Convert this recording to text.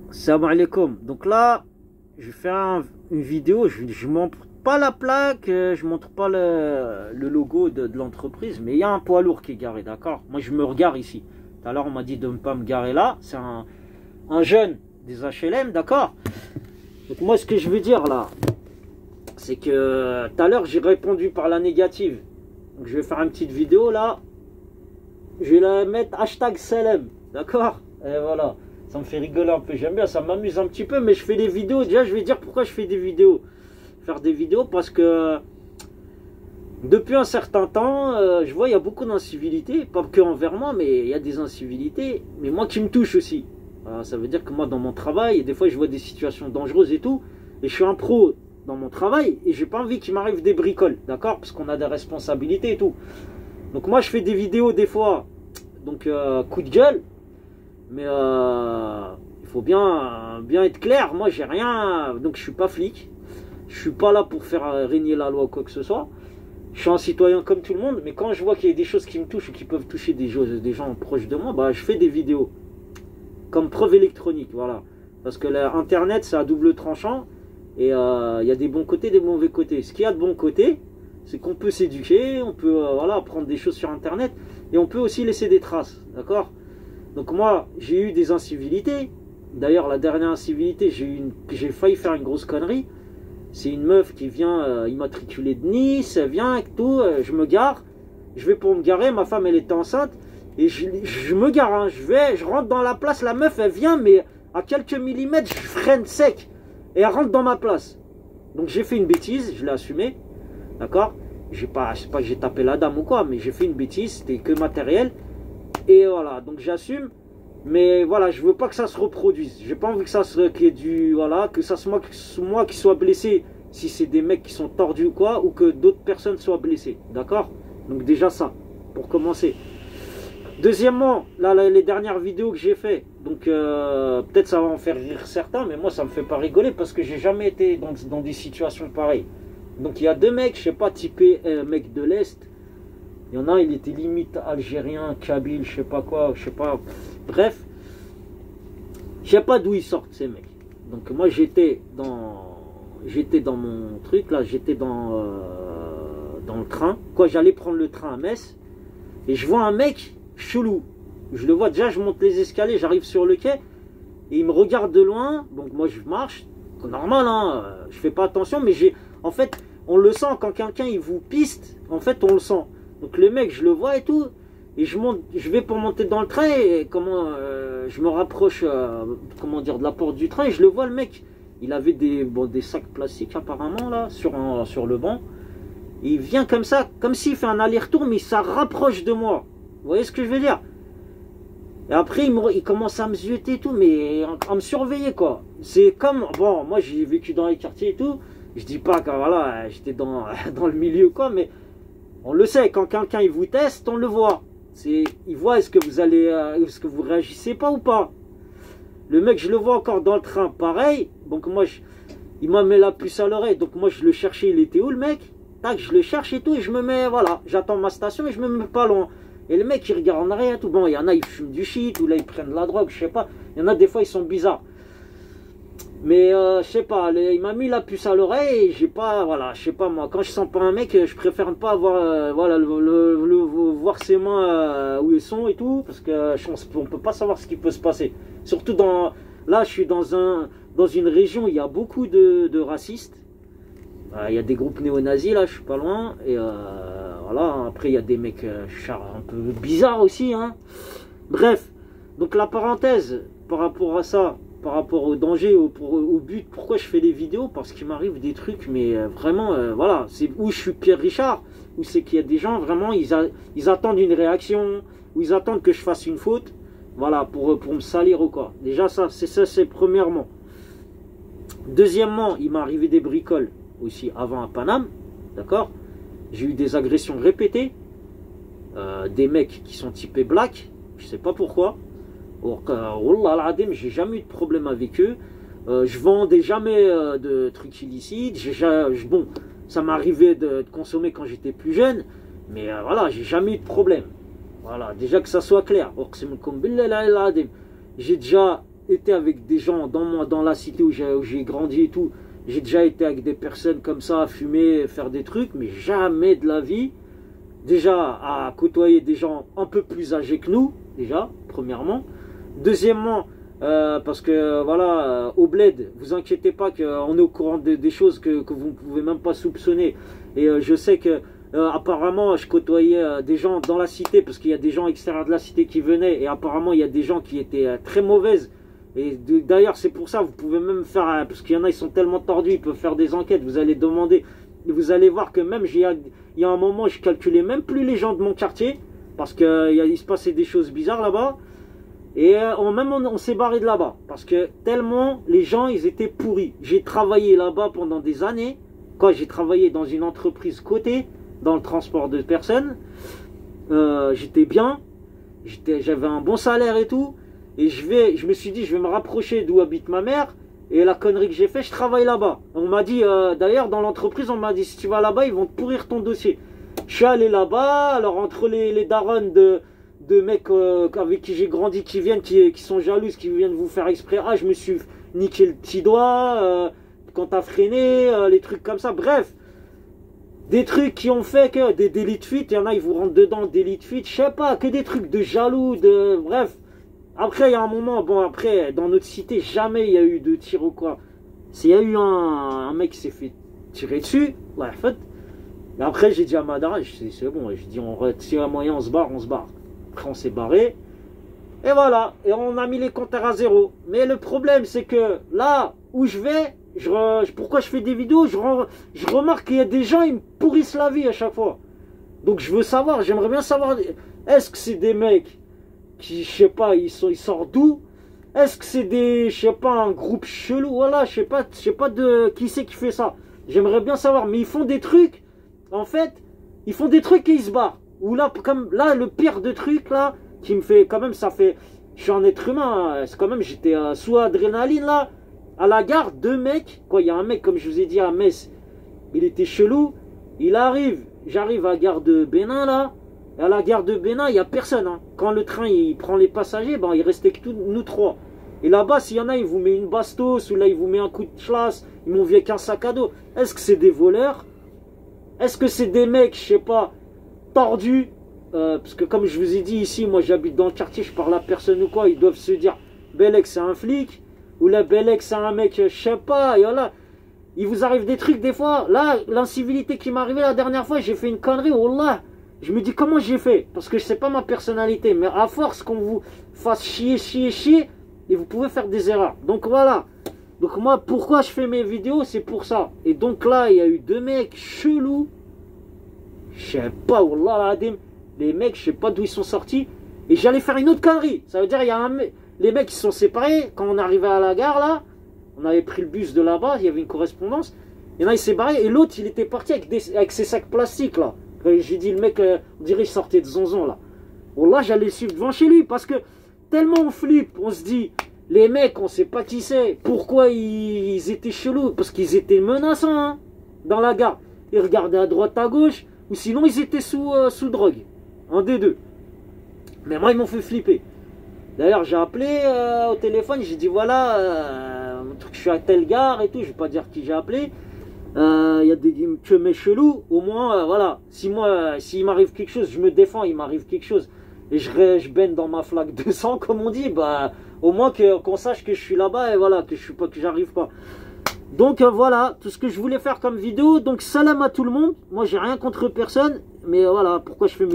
Salam alaikum. Donc là, je fais une vidéo, je montre pas la plaque, je montre pas le logo de l'entreprise, mais il y a un poids lourd qui est garé, d'accord? Moi, je me regarde ici. Tout à l'heure, on m'a dit de ne pas me garer là. C'est un jeune des HLM, d'accord? Donc moi, ce que je veux dire là, c'est que tout à l'heure, j'ai répondu par la négative. Donc je vais faire une petite vidéo là. Je vais la mettre hashtag Salem, d'accord? Et voilà. Ça me fait rigoler un peu, j'aime bien, ça m'amuse un petit peu, mais je fais des vidéos. Déjà, je vais dire pourquoi je fais des vidéos. Faire des vidéos parce que depuis un certain temps, je vois il y a beaucoup d'incivilités, pas que envers moi, mais il y a des incivilités, mais moi qui me touche aussi. Ça veut dire que moi, dans mon travail, des fois, je vois des situations dangereuses et tout, et je suis un pro dans mon travail, et j'ai pas envie qu'il m'arrive des bricoles, d'accord? Parce qu'on a des responsabilités et tout. Donc moi, je fais des vidéos des fois, donc coup de gueule. Mais il faut bien être clair. Moi, j'ai rien. Donc, je suis pas flic. Je suis pas là pour faire régner la loi ou quoi que ce soit. Je suis un citoyen comme tout le monde. Mais quand je vois qu'il y a des choses qui me touchent ou qui peuvent toucher des gens proches de moi, bah, je fais des vidéos. Comme preuve électronique. Voilà. Parce que l'Internet, c'est à double tranchant. Et il y a des bons côtés, des mauvais côtés. Ce qu'il y a de bons côtés, c'est qu'on peut s'éduquer. On peut voilà, apprendre des choses sur Internet. Et on peut aussi laisser des traces. D'accord? Donc moi, j'ai eu des incivilités. D'ailleurs, la dernière incivilité, j'ai failli faire une grosse connerie. C'est une meuf qui vient immatriculée de Nice, elle vient avec tout, je me gare. Je vais pour me garer, ma femme elle était enceinte. Et je me gare, hein, je rentre dans la place, la meuf elle vient, mais à quelques millimètres, je freine sec. Et elle rentre dans ma place. Donc j'ai fait une bêtise, je l'ai assumé. D'accord? C'est pas que j'ai tapé la dame ou quoi, mais j'ai fait une bêtise, c'était que matériel. Et voilà, donc j'assume, mais voilà, je veux pas que ça se reproduise. J'ai pas envie que ça se, qu'il y ait du, voilà, que ça soit moi qui soit blessé si c'est des mecs qui sont tordus ou quoi, ou que d'autres personnes soient blessées, d'accord? Donc déjà ça, pour commencer. Deuxièmement, là, les dernières vidéos que j'ai fait, donc peut-être ça va en faire rire certains, mais moi ça me fait pas rigoler parce que j'ai jamais été dans des situations pareilles. Donc il y a deux mecs, je sais pas, typés mecs de l'Est. Il y en a un, il était limite algérien, kabyle, je sais pas quoi, je sais pas. Bref, je sais pas d'où ils sortent ces mecs. Donc moi j'étais dans mon truc là, j'étais dans le train. Quoi, j'allais prendre le train à Metz et je vois un mec chelou. Je le vois déjà, je monte les escaliers, j'arrive sur le quai et il me regarde de loin. Donc moi je marche, normal, hein, je fais pas attention, mais en fait, on le sent quand quelqu'un il vous piste. En fait, on le sent. Donc le mec, je le vois et tout, et je vais pour monter dans le train, et je me rapproche, comment dire, de la porte du train, et je le vois, le mec, il avait des sacs plastiques apparemment là, sur le banc, et il vient comme ça, comme s'il fait un aller-retour, mais ça rapproche de moi. Vous voyez ce que je veux dire? Et après, il commence à me zioter et tout, mais à me surveiller quoi. C'est comme, bon, moi j'ai vécu dans les quartiers et tout, je dis pas que voilà, j'étais dans le milieu quoi, mais on le sait, quand quelqu'un il vous teste, on le voit. Il voit est-ce que est-ce que vous réagissez pas ou pas. Le mec, je le vois encore dans le train, pareil. Donc moi, il m'a mis la puce à l'oreille. Donc moi, je le cherchais, il était où le mec? Tac, je le cherche et tout, et je me mets, voilà, j'attends ma station et je me mets pas loin. Et le mec, il regarde en arrière et tout. Bon, il y en a, ils fument du shit, ou là, ils prennent de la drogue, je sais pas. Il y en a, des fois, ils sont bizarres. Mais je sais pas, il m'a mis la puce à l'oreille et j'ai pas, voilà, je sais pas moi, quand je sens pas un mec, je préfère ne pas avoir, voilà, voir ses mains où ils sont et tout, parce que on peut pas savoir ce qui peut se passer. Surtout là je suis dans une région où il y a beaucoup de racistes, il y a des groupes néo-nazis là, je suis pas loin, et voilà, après il y a des mecs un peu bizarres aussi, hein. Bref, donc la parenthèse par rapport à ça, par rapport au danger, au but, pourquoi je fais des vidéos? Parce qu'il m'arrive des trucs, mais vraiment, voilà, c'est où je suis Pierre Richard, où c'est qu'il y a des gens, vraiment, ils attendent une réaction, ou ils attendent que je fasse une faute, voilà, pour me salir ou quoi. Déjà, c'est premièrement. Deuxièmement, il m'est arrivé des bricoles aussi avant à Paname, d'accord? J'ai eu des agressions répétées, des mecs qui sont typés black, je sais pas pourquoi. Wallah al-Adim, j'ai jamais eu de problème avec eux. Je vendais jamais de trucs illicites. Bon, ça m'arrivait de consommer quand j'étais plus jeune, mais voilà, j'ai jamais eu de problème. Voilà, déjà que ça soit clair. J'ai déjà été avec des gens dans la cité où j'ai grandi et tout. J'ai déjà été avec des personnes comme ça, à fumer, faire des trucs, mais jamais de la vie. Déjà, à côtoyer des gens un peu plus âgés que nous, déjà, premièrement. Deuxièmement, parce que voilà, au bled, vous inquiétez pas qu'on est au courant des choses que vous ne pouvez même pas soupçonner. Et je sais que apparemment, je côtoyais des gens dans la cité, parce qu'il y a des gens extérieurs de la cité qui venaient, et apparemment, il y a des gens qui étaient très mauvaises. Et d'ailleurs, c'est pour ça, vous pouvez même faire, parce qu'il y en a, ils sont tellement tordus, ils peuvent faire des enquêtes, vous allez demander, et vous allez voir que même, il y a un moment, je calculais même plus les gens de mon quartier, parce qu'il se passait des choses bizarres là-bas, et on s'est barré de là-bas, parce que tellement les gens, ils étaient pourris. J'ai travaillé là-bas pendant des années, quand j'ai travaillé dans une entreprise cotée, dans le transport de personnes, j'étais bien, j'avais un bon salaire et tout, et je me suis dit, je vais me rapprocher d'où habite ma mère. Et la connerie que j'ai fait, je travaille là-bas. On m'a dit, d'ailleurs, dans l'entreprise, on m'a dit, si tu vas là-bas, ils vont te pourrir ton dossier. Je suis allé là-bas, alors entre les darons de mecs avec qui j'ai grandi, qui viennent, qui sont jalouses, qui viennent vous faire exprès. Ah, je me suis niqué le petit doigt, quand t'as freiné, les trucs comme ça. Bref, des trucs qui ont fait que des délits de fuite, il y en a, ils vous rentrent dedans, délits de fuite, je sais pas, que des trucs de jaloux, bref. Après, il y a un moment, bon, après, dans notre cité, jamais il y a eu de tir ou quoi. S'il y a eu un mec qui s'est fait tirer dessus, ouais, en fait. Et après, j'ai dit à Madara, c'est bon, j'ai dit, s'il y a moyen, on se barre, on se barre. Après, on s'est barré. Et voilà, et on a mis les compteurs à zéro. Mais le problème, c'est que là où je vais, pourquoi je fais des vidéos, je remarque qu'il y a des gens, ils me pourrissent la vie à chaque fois. Donc, je veux savoir, j'aimerais bien savoir, est-ce que c'est des mecs qui, je sais pas, ils sortent d'où? Est-ce que c'est je sais pas, un groupe chelou? Voilà, je sais pas de qui c'est qui fait ça. J'aimerais bien savoir, mais ils font des trucs, en fait, ils font des trucs et ils se barrent. Ou là, comme là, le pire de trucs là, qui me fait quand même, ça fait, je suis un être humain, hein, c'est quand même, j'étais sous adrénaline là, à la gare, deux mecs, quoi, il y a un mec, comme je vous ai dit à Metz, il était chelou, j'arrive à la gare de Bénin là. Et à la gare de Bénin, il n'y a personne. Hein. Quand le train il prend les passagers, ben, il restait que nous trois. Et là-bas, s'il y en a, il vous met une bastos, ou là, il vous met un coup de chlasse, ils m'ont vu avec un sac à dos. Est-ce que c'est des voleurs? Est-ce que c'est des mecs, je sais pas, tordus? Parce que comme je vous ai dit ici, moi j'habite dans le quartier, je parle à personne ou quoi, ils doivent se dire, Belek c'est un flic, ou là, Belek c'est un mec, je sais pas, et voilà. Il vous arrive des trucs des fois. Là, l'incivilité qui m'est arrivée la dernière fois, j'ai fait une connerie, wallah. Je me dis comment j'ai fait, parce que c'est pas ma personnalité, mais à force qu'on vous fasse chier, et vous pouvez faire des erreurs. Donc voilà. Donc moi, pourquoi je fais mes vidéos, c'est pour ça. Et donc là, il y a eu deux mecs chelous. Je sais pas, wallah adim. Les mecs, je sais pas d'où ils sont sortis. Et j'allais faire une autre connerie. Ça veut dire, il y a les mecs qui se sont séparés. Quand on arrivait à la gare là, on avait pris le bus de là-bas, il y avait une correspondance. Il y en a, il s'est barré, et l'autre, il était parti avec ses sacs plastiques là. J'ai dit, le mec, on dirait qu'il sortait de zonzon là. Wallah, j'allais le suivre devant chez lui, parce que tellement on flippe, on se dit, les mecs, on sait pas qui c'est, pourquoi ils étaient chelous, parce qu'ils étaient menaçants hein, dans la gare. Ils regardaient à droite, à gauche, ou sinon ils étaient sous drogue, un des deux. Mais moi, ils m'ont fait flipper. D'ailleurs, j'ai appelé au téléphone, j'ai dit, voilà, je suis à telle gare et tout, je vais pas dire qui j'ai appelé. Il y a des mecs chelous, au moins, voilà, s'il m'arrive quelque chose, je me défends, il m'arrive quelque chose, et je baigne dans ma flaque de sang, comme on dit, bah, au moins qu'on sache que je suis là-bas, et voilà, que j'arrive pas. Donc voilà, tout ce que je voulais faire comme vidéo, donc salam à tout le monde, moi j'ai rien contre personne, mais voilà, pourquoi je fais mes